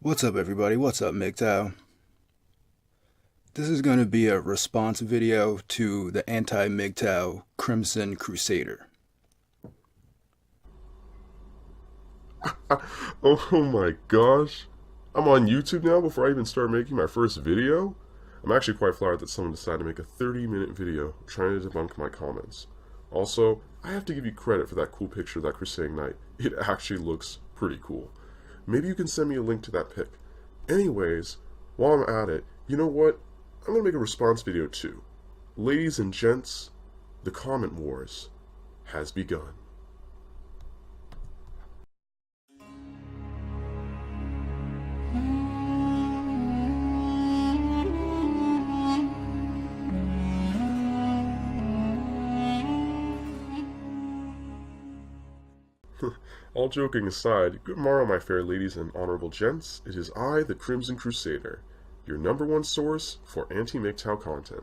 What's up, everybody? What's up, MGTOW? This is going to be a response video to the Anti-MGTOW Crimson Crusader. Oh my gosh. I'm on YouTube now before I even start making my first video? I'm actually quite flattered that someone decided to make a 30-minute video trying to debunk my comments. Also, I have to give you credit for that cool picture of that Crusading knight. It actually looks pretty cool. Maybe you can send me a link to that pic. Anyways, while I'm at it, you know what? I'm going to make a response video too. Ladies and gents, the comment wars has begun. All joking aside, good morrow, my fair ladies and honorable gents. It is I, the Crimson Crusader, your #1 source for anti-MGTOW content.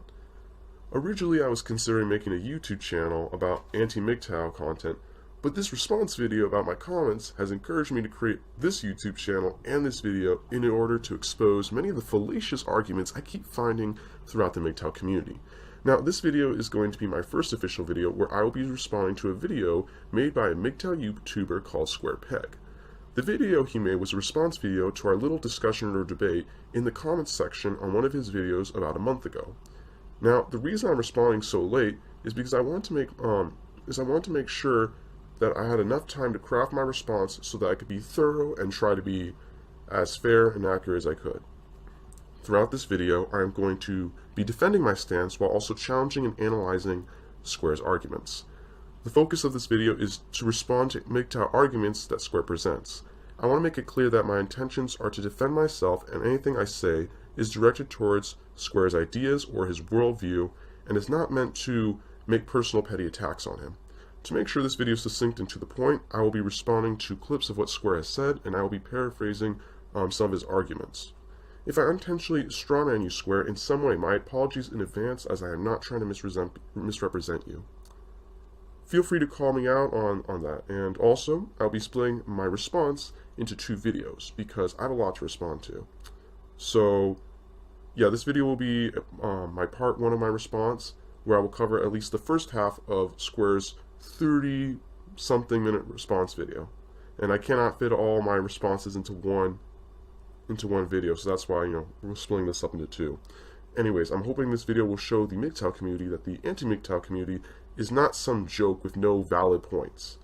Originally, I was considering making a YouTube channel about anti-MGTOW content, but this response video about my comments has encouraged me to create this YouTube channel and this video in order to expose many of the fallacious arguments I keep finding throughout the MGTOW community. Now, this video is going to be my first official video where I will be responding to a video made by a MGTOW YouTuber called Square Peg. The video he made was a response video to our little discussion or debate in the comments section on one of his videos about a month ago. Now, the reason I'm responding so late is because I want to make sure that I had enough time to craft my response so that I could be thorough and try to be as fair and accurate as I could. Throughout this video, I am going to be defending my stance while also challenging and analyzing Square's arguments. The focus of this video is to respond to MGTOW arguments that Square presents. I want to make it clear that my intentions are to defend myself, and anything I say is directed towards Square's ideas or his worldview, and is not meant to make personal petty attacks on him. To make sure this video is succinct and to the point, I will be responding to clips of what Square has said, and I will be paraphrasing some of his arguments. If I unintentionally strawman you, Square, in some way, my apologies in advance, as I am not trying to misrepresent you. Feel free to call me out on that, and also, I'll be splitting my response into 2 videos, because I have a lot to respond to. So, yeah, this video will be my part 1 of my response, where I will cover at least the first half of Square's 30-something minute response video. And I cannot fit all my responses into one video, so that's why, we're splitting this up into 2. Anyways, I'm hoping this video will show the MGTOW community that the anti-MGTOW community is not some joke with no valid points.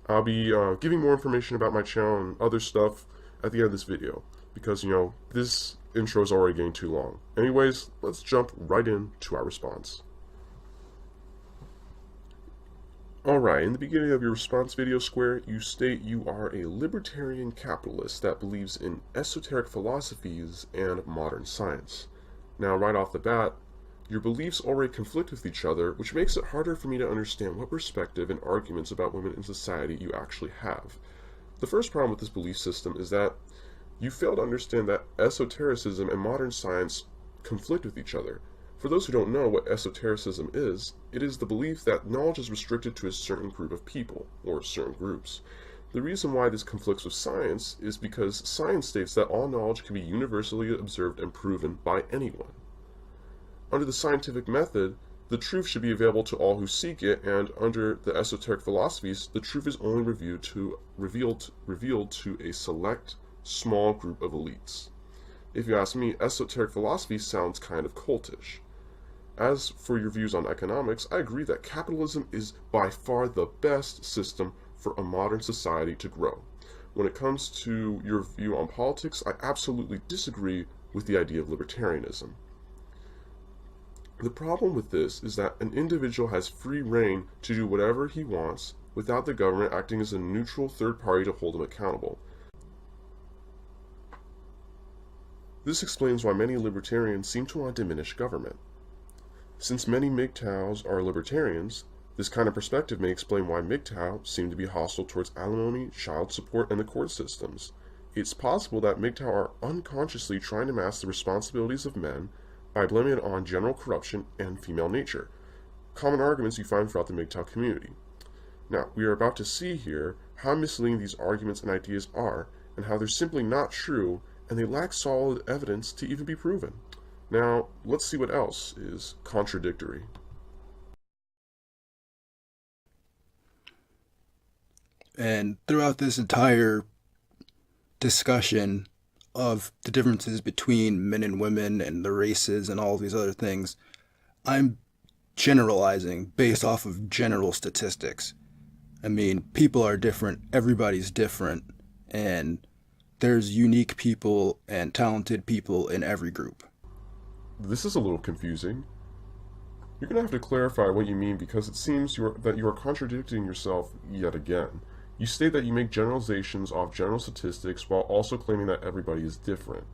I'll be giving more information about my channel and other stuff at the end of this video, because, this intro is already getting too long. Anyways, let's jump right into our response. Alright, in the beginning of your response video, Square, you state you are a libertarian capitalist that believes in esoteric philosophies and modern science. Now, right off the bat, your beliefs already conflict with each other, which makes it harder for me to understand what perspective and arguments about women in society you actually have. The first problem with this belief system is that you fail to understand that esotericism and modern science conflict with each other. For those who don't know what esotericism is, it is the belief that knowledge is restricted to a certain group of people, or certain groups. The reason why this conflicts with science is because science states that all knowledge can be universally observed and proven by anyone. Under the scientific method, the truth should be available to all who seek it, and under the esoteric philosophies, the truth is only revealed to a select, small group of elites. If you ask me, esoteric philosophy sounds kind of cultish. As for your views on economics, I agree that capitalism is by far the best system for a modern society to grow. When it comes to your view on politics, I absolutely disagree with the idea of libertarianism. The problem with this is that an individual has free reign to do whatever he wants without the government acting as a neutral third party to hold him accountable. This explains why many libertarians seem to want to diminish government. Since many MGTOWs are libertarians, this kind of perspective may explain why MGTOW seem to be hostile towards alimony, child support, and the court systems. It's possible that MGTOW are unconsciously trying to mask the responsibilities of men by blaming it on general corruption and female nature, common arguments you find throughout the MGTOW community. Now, we are about to see here how misleading these arguments and ideas are, and how they're simply not true, and they lack solid evidence to even be proven. Now, let's see what else is contradictory. And throughout this entire discussion of the differences between men and women and the races and all these other things, I'm generalizing based off of general statistics. I mean, people are different, everybody's different, and there's unique people and talented people in every group. This is a little confusing. You're going to have to clarify what you mean because it seems that you are contradicting yourself yet again. You state that you make generalizations off general statistics while also claiming that everybody is different.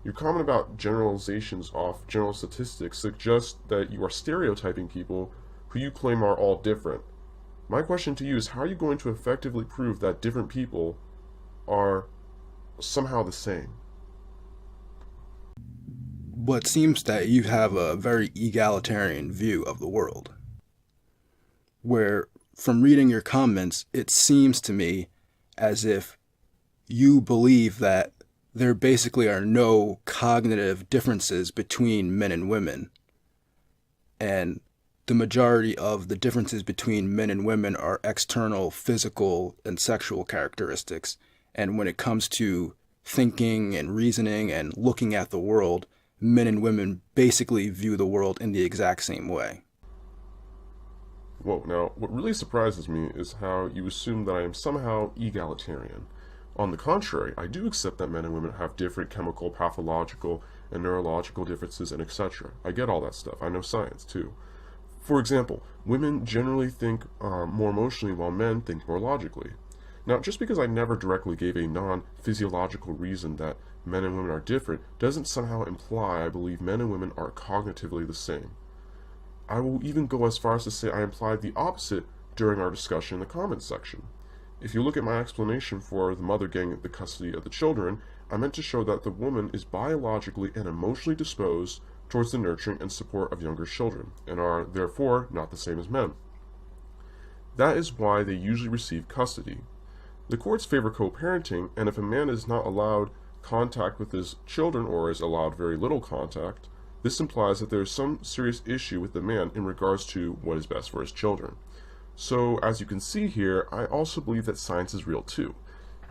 Your comment about generalizations off general statistics suggests that you are stereotyping people who you claim are all different. My question to you is, how are you going to effectively prove that different people are somehow the same? What seems that you have a very egalitarian view of the world, where from reading your comments, it seems to me as if you believe that there basically are no cognitive differences between men and women. And the majority of the differences between men and women are external, physical, and sexual characteristics. And when it comes to thinking and reasoning and looking at the world, men and women basically view the world in the exact same way. Whoa, now, what really surprises me is how you assume that I am somehow egalitarian. On the contrary, I do accept that men and women have different chemical, pathological, and neurological differences, and etc. I get all that stuff. I know science, too. For example, women generally think more emotionally while men think more logically. Now, just because I never directly gave a non-physiological reason that men and women are different doesn't somehow imply I believe men and women are cognitively the same. I will even go as far as to say I implied the opposite during our discussion in the comments section. If you look at my explanation for the mother getting the custody of the children, I meant to show that the woman is biologically and emotionally disposed towards the nurturing and support of younger children, and are therefore not the same as men. That is why they usually receive custody. The courts favor co-parenting, and if a man is not allowed contact with his children or is allowed very little contact, this implies that there is some serious issue with the man in regards to what is best for his children. So, as you can see here, I also believe that science is real too.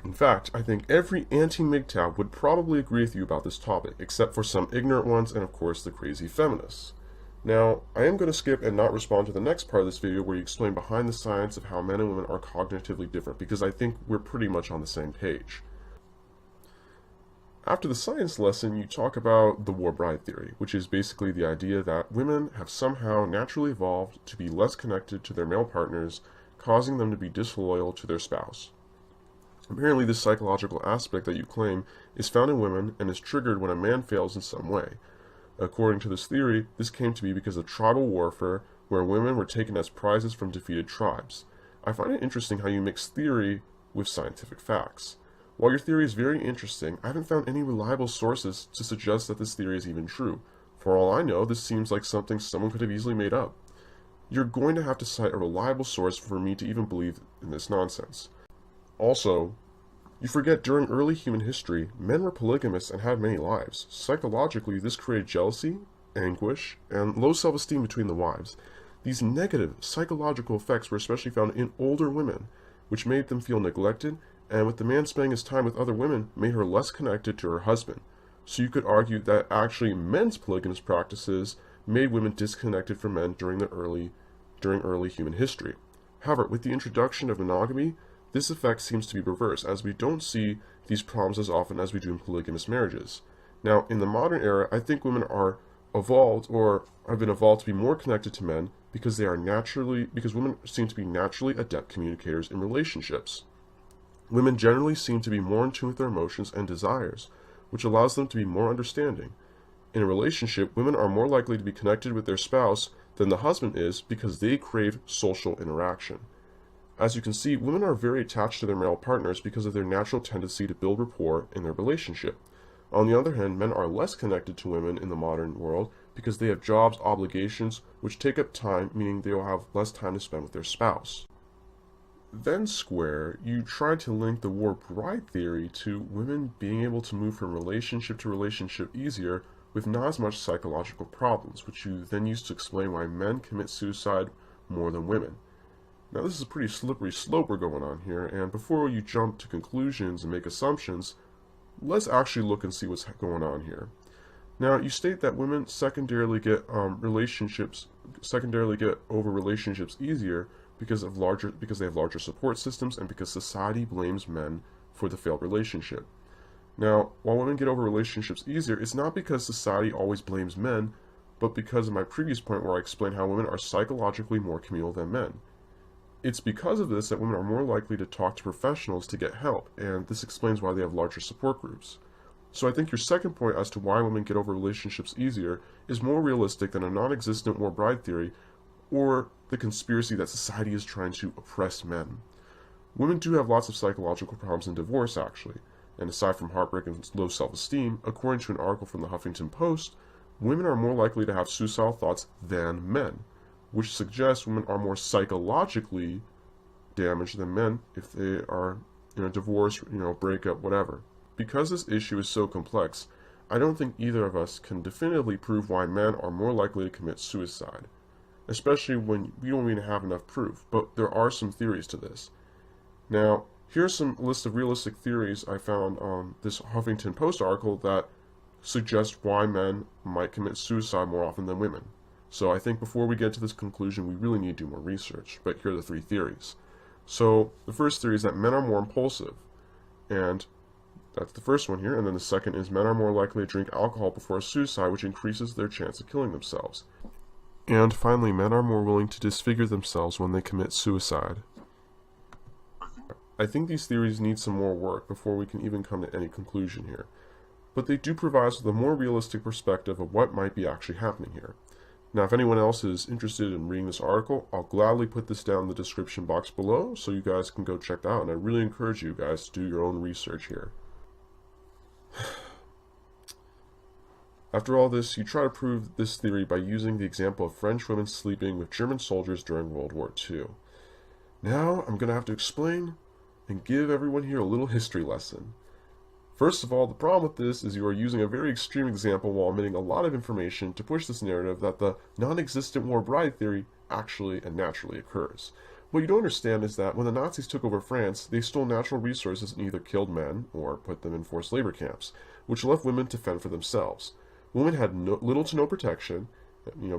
In fact, I think every anti-MGTOW would probably agree with you about this topic, except for some ignorant ones and of course the crazy feminists. Now, I am going to skip and not respond to the next part of this video where you explain behind the science of how men and women are cognitively different, because I think we're pretty much on the same page. After the science lesson, you talk about the war bride theory, which is basically the idea that women have somehow naturally evolved to be less connected to their male partners, causing them to be disloyal to their spouse. Apparently, this psychological aspect that you claim is found in women and is triggered when a man fails in some way. According to this theory, this came to be because of tribal warfare, where women were taken as prizes from defeated tribes. I find it interesting how you mix theory with scientific facts. While your theory is very interesting, I haven't found any reliable sources to suggest that this theory is even true. For all I know, this seems like something someone could have easily made up. You're going to have to cite a reliable source for me to even believe in this nonsense. Also, you forget during early human history, men were polygamous and had many lives. Psychologically, this created jealousy, anguish, and low self-esteem between the wives. These negative psychological effects were especially found in older women, which made them feel neglected, and with the man spending his time with other women, made her less connected to her husband. So you could argue that actually men's polygamous practices made women disconnected from men during early human history. However, with the introduction of monogamy, this effect seems to be reversed, as we don't see these problems as often as we do in polygamous marriages. Now, in the modern era, I think women are evolved, or have been evolved to be more connected to men because women seem to be naturally adept communicators in relationships. Women generally seem to be more in tune with their emotions and desires, which allows them to be more understanding. In a relationship, women are more likely to be connected with their spouse than the husband is because they crave social interaction. As you can see, women are very attached to their male partners because of their natural tendency to build rapport in their relationship. On the other hand, men are less connected to women in the modern world because they have jobs, obligations, which take up time, meaning they will have less time to spend with their spouse. then square, you try to link the war bride theory to women being able to move from relationship to relationship easier with not as much psychological problems, which you then use to explain why men commit suicide more than women. Now, this is a pretty slippery slope we're going on here, and before you jump to conclusions and make assumptions, let's actually look and see what's going on here. Now, you state that women secondarily get over relationships easier because they have larger support systems and because society blames men for the failed relationship. Now, while women get over relationships easier, it's not because society always blames men, but because of my previous point where I explained how women are psychologically more communal than men. It's because of this that women are more likely to talk to professionals to get help, and this explains why they have larger support groups. So I think your second point as to why women get over relationships easier is more realistic than a non-existent war bride theory or the conspiracy that society is trying to oppress men. Women do have lots of psychological problems in divorce, actually, and aside from heartbreak and low self-esteem, according to an article from the Huffington Post, women are more likely to have suicidal thoughts than men, which suggests women are more psychologically damaged than men if they are in a divorce, breakup, whatever. Because this issue is so complex, I don't think either of us can definitively prove why men are more likely to commit suicide, especially when we don't even have enough proof, but there are some theories to this. Now, here's some list of realistic theories I found on this Huffington Post article that suggest why men might commit suicide more often than women. So I think before we get to this conclusion, we really need to do more research, but here are the three theories. So the first theory is that men are more impulsive, and that's the first one here, and then the second is men are more likely to drink alcohol before suicide, which increases their chance of killing themselves. And finally, men are more willing to disfigure themselves when they commit suicide. I think these theories need some more work before we can even come to any conclusion here, but they do provide us with a more realistic perspective of what might be actually happening here. Now, if anyone else is interested in reading this article, I'll gladly put this down in the description box below so you guys can go check it out, and I really encourage you guys to do your own research here. After all this, you try to prove this theory by using the example of French women sleeping with German soldiers during World War II. Now, I'm going to have to explain and give everyone here a little history lesson. First of all, the problem with this is you are using a very extreme example while omitting a lot of information to push this narrative that the non-existent war bride theory actually and naturally occurs. What you don't understand is that when the Nazis took over France, they stole natural resources and either killed men or put them in forced labor camps, which left women to fend for themselves. Women had little to no protection,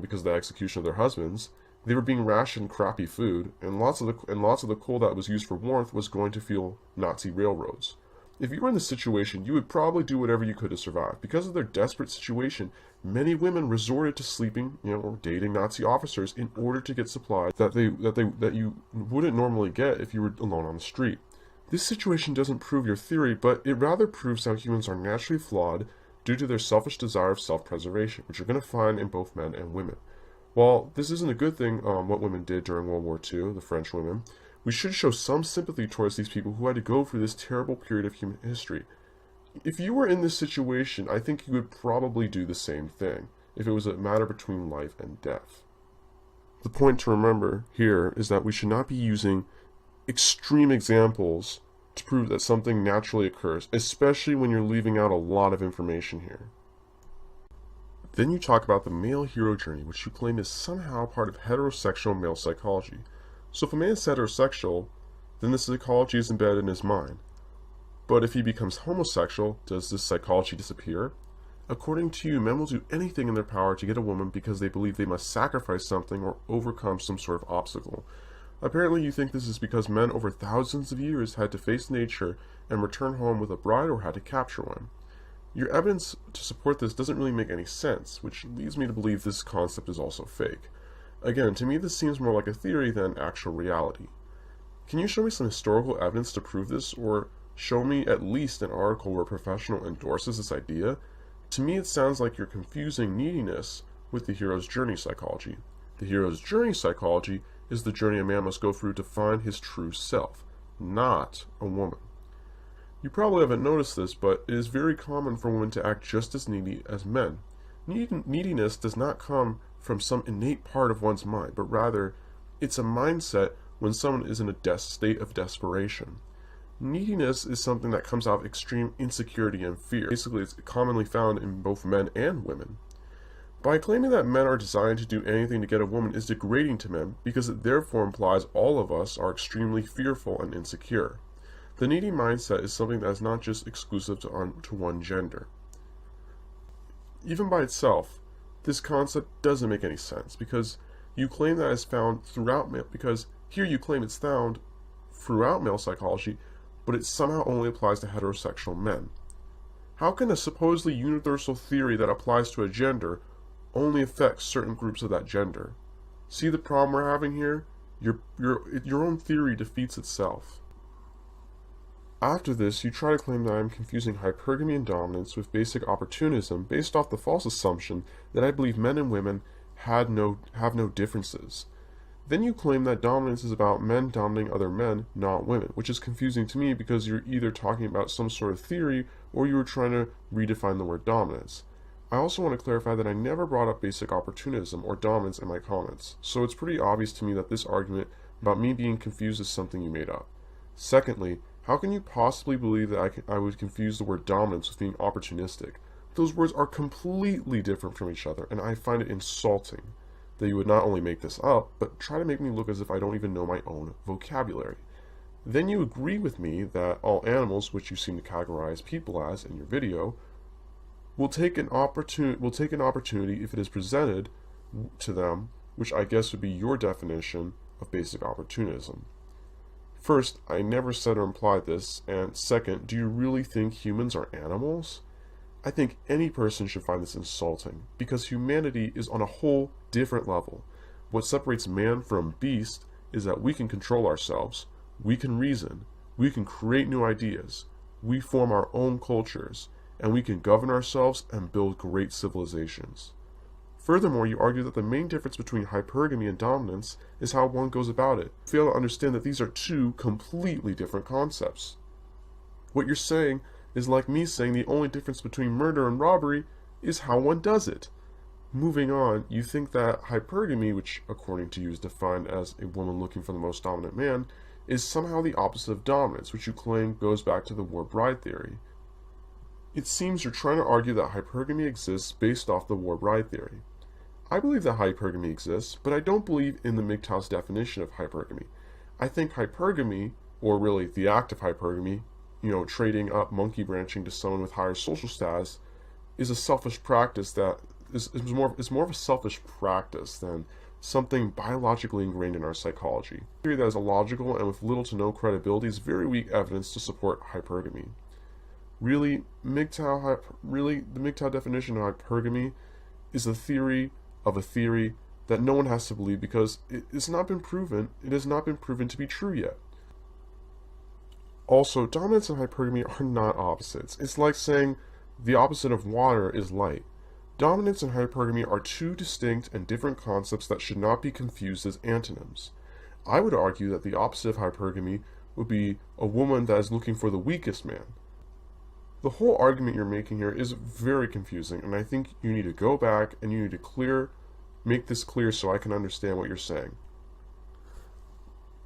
because of the execution of their husbands. They were being rationed crappy food, and lots of the coal that was used for warmth was going to fuel Nazi railroads. If you were in this situation, you would probably do whatever you could to survive. Because of their desperate situation, many women resorted to sleeping, or dating Nazi officers in order to get supplies that you wouldn't normally get if you were alone on the street. This situation doesn't prove your theory, but it rather proves how humans are naturally flawed due to their selfish desire of self-preservation, which you're going to find in both men and women. While this isn't a good thing, what women did during World War II, the French women, we should show some sympathy towards these people who had to go through this terrible period of human history. If you were in this situation, I think you would probably do the same thing, if it was a matter between life and death. The point to remember here is that we should not be using extreme examples to prove that something naturally occurs, especially when you're leaving out a lot of information here. Then you talk about the male hero journey, which you claim is somehow part of heterosexual male psychology. So if a man is heterosexual, then this psychology is embedded in his mind. But if he becomes homosexual, does this psychology disappear? According to you, men will do anything in their power to get a woman because they believe they must sacrifice something or overcome some sort of obstacle. Apparently you think this is because men over thousands of years had to face nature and return home with a bride or had to capture one. Your evidence to support this doesn't really make any sense, which leads me to believe this concept is also fake. Again, to me this seems more like a theory than actual reality. Can you show me some historical evidence to prove this, or show me at least an article where a professional endorses this idea? To me it sounds like you're confusing neediness with the hero's journey psychology. The hero's journey psychology is the journey a man must go through to find his true self, not a woman. You probably haven't noticed this, but it is very common for women to act just as needy as men. Neediness does not come from some innate part of one's mind, but rather it's a mindset when someone is in a state of desperation. Neediness is something that comes out of extreme insecurity and fear. Basically, it's commonly found in both men and women. By claiming that men are designed to do anything to get a woman is degrading to men because it therefore implies all of us are extremely fearful and insecure. The needy mindset is something that is not just exclusive to one gender. Even by itself, this concept doesn't make any sense because you claim that it's found throughout male, because here you claim it's found throughout male psychology, but it somehow only applies to heterosexual men. How can a supposedly universal theory that applies to a gender only affect certain groups of that gender? See the problem we're having here? Your own theory defeats itself. After this, you try to claim that I am confusing hypergamy and dominance with basic opportunism based off the false assumption that I believe men and women have no differences. Then you claim that dominance is about men dominating other men, not women, which is confusing to me because you're either talking about some sort of theory or you were trying to redefine the word dominance. I also want to clarify that I never brought up basic opportunism or dominance in my comments, so it's pretty obvious to me that this argument about me being confused is something you made up. Secondly, how can you possibly believe that I would confuse the word dominance with being opportunistic? Those words are completely different from each other, and I find it insulting that you would not only make this up, but try to make me look as if I don't even know my own vocabulary. Then you agree with me that all animals, which you seem to categorize people as in your video, will take an opportunity if it is presented to them, which I guess would be your definition of basic opportunism. First, I never said or implied this, and second, do you really think humans are animals? I think any person should find this insulting, because humanity is on a whole different level. What separates man from beast is that we can control ourselves, we can reason, we can create new ideas, we form our own cultures, and we can govern ourselves and build great civilizations. Furthermore, you argue that the main difference between hypergamy and dominance is how one goes about it. You fail to understand that these are two completely different concepts. What you're saying is like me saying the only difference between murder and robbery is how one does it. Moving on, you think that hypergamy, which according to you is defined as a woman looking for the most dominant man, is somehow the opposite of dominance, which you claim goes back to the war bride theory. It seems you're trying to argue that hypergamy exists based off the war bride theory. I believe that hypergamy exists, but I don't believe in the MGTOW's definition of hypergamy. I think hypergamy, or really the act of hypergamy, trading up monkey branching to someone with higher social status, is a selfish practice that is more of a selfish practice than something biologically ingrained in our psychology. A theory that is illogical and with little to no credibility is very weak evidence to support hypergamy. Really, the MGTOW definition of hypergamy is a theory of a theory that no one has to believe because it has not been proven to be true yet. Also, dominance and hypergamy are not opposites. It's like saying the opposite of water is light. Dominance and hypergamy are two distinct and different concepts that should not be confused as antonyms. I would argue that the opposite of hypergamy would be a woman that is looking for the weakest man. The whole argument you're making here is very confusing, and I think you need to go back and you need to make this clear so I can understand what you're saying.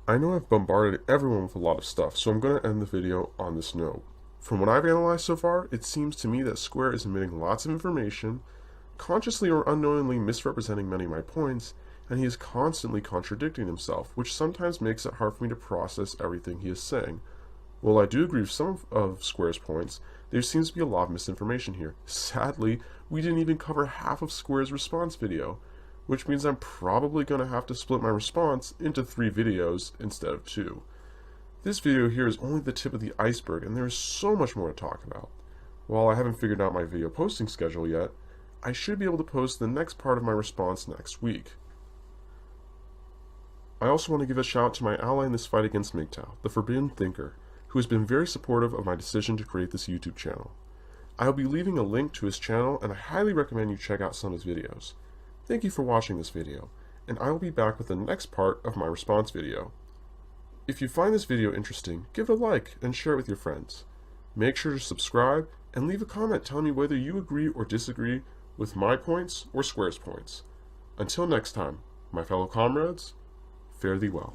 I know I've bombarded everyone with a lot of stuff, so I'm going to end the video on this note. From what I've analyzed so far, it seems to me that Square is omitting lots of information, consciously or unknowingly misrepresenting many of my points, and he is constantly contradicting himself, which sometimes makes it hard for me to process everything he is saying. While I do agree with some of Square's points, there seems to be a lot of misinformation here. Sadly, we didn't even cover half of Square's response video, which means I'm probably going to have to split my response into 3 videos instead of 2. This video here is only the tip of the iceberg, and there is so much more to talk about. While I haven't figured out my video posting schedule yet, I should be able to post the next part of my response next week. I also want to give a shout out to my ally in this fight against MGTOW, the Forbidden Thinker, who has been very supportive of my decision to create this YouTube channel. I will be leaving a link to his channel, and I highly recommend you check out some of his videos. Thank you for watching this video, and I will be back with the next part of my response video. If you find this video interesting, give it a like and share it with your friends. Make sure to subscribe and leave a comment telling me whether you agree or disagree with my points or Square's points. Until next time, my fellow comrades, fare thee well.